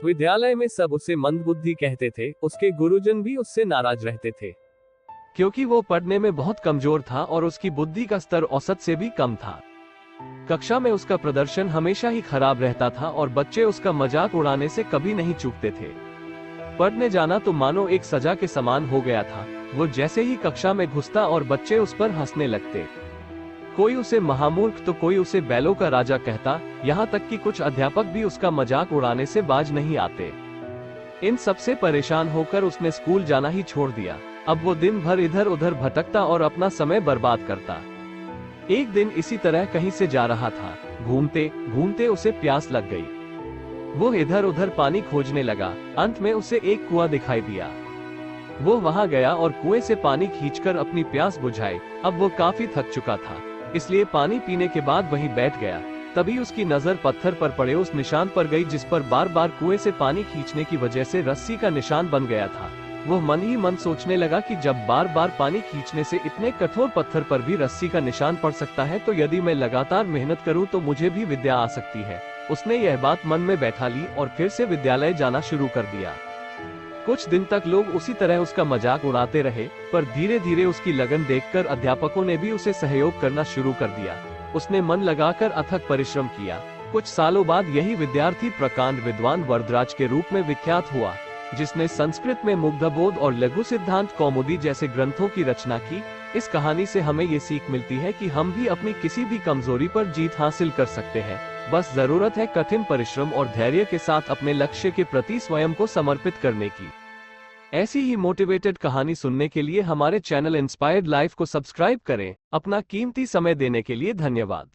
विद्यालय में सब उसे मंदबुद्धि कहते थे, उसके गुरुजन भी उससे नाराज रहते थे, क्योंकि वो पढ़ने में बहुत कमजोर था और उसकी बुद्धि का स्तर औसत से भी कम था। कक्षा में उसका प्रदर्शन हमेशा ही खराब रहता था और बच्चे उसका मजाक उड़ाने से कभी नहीं चूकते थे। पढ़ने जाना तो मानो एक सजा के समान हो गया था। वो जैसे ही कक्षा में घुसता और बच्चे उस पर हंसने लगते। कोई उसे महामूर्ख तो कोई उसे बैलों का राजा कहता, यहाँ तक कि कुछ अध्यापक भी उसका मजाक उड़ाने से बाज नहीं आते। इन सबसे परेशान होकर उसने स्कूल जाना ही छोड़ दिया। अब वो दिन भर इधर उधर भटकता और अपना समय बर्बाद करता। एक दिन इसी तरह कहीं से जा रहा था। घूमते घूमते उसे प्यास लग गई। वो इधर उधर पानी खोजने लगा। अंत में उसे एक कुआं दिखाई दिया। वो वहां गया और कुएं से पानी खींचकर अपनी प्यास बुझाई। अब वो काफी थक चुका था, इसलिए पानी पीने के बाद वहीं बैठ गया। तभी उसकी नजर पत्थर पर पड़े उस निशान पर गई जिस पर बार बार कुएं से पानी खींचने की वजह से रस्सी का निशान बन गया था। वो मन ही मन सोचने लगा कि जब बार बार पानी खींचने से इतने कठोर पत्थर पर भी रस्सी का निशान पड़ सकता है, तो यदि मैं लगातार मेहनत करूं तो मुझे भी विद्या आ सकती है। उसने यह बात मन में बैठा ली और फिर से विद्यालय जाना शुरू कर दिया। कुछ दिन तक लोग उसी तरह उसका मजाक उड़ाते रहे, पर धीरे धीरे उसकी लगन देखकर अध्यापकों ने भी उसे सहयोग करना शुरू कर दिया। उसने मन लगाकर अथक परिश्रम किया। कुछ सालों बाद यही विद्यार्थी प्रकांड विद्वान वरदराज के रूप में विख्यात हुआ, जिसने संस्कृत में मुग्धबोध और लघु सिद्धांत कौमुदी जैसे ग्रंथों की रचना की। इस कहानी से हमें ये सीख मिलती है कि हम भी अपनी किसी भी कमजोरी पर जीत हासिल कर सकते हैं। बस जरूरत है कठिन परिश्रम और धैर्य के साथ अपने लक्ष्य के प्रति स्वयं को समर्पित करने की। ऐसी ही मोटिवेटेड कहानी सुनने के लिए हमारे चैनल इंस्पायर्ड लाइफ को सब्सक्राइब करें। अपना कीमती समय देने के लिए धन्यवाद।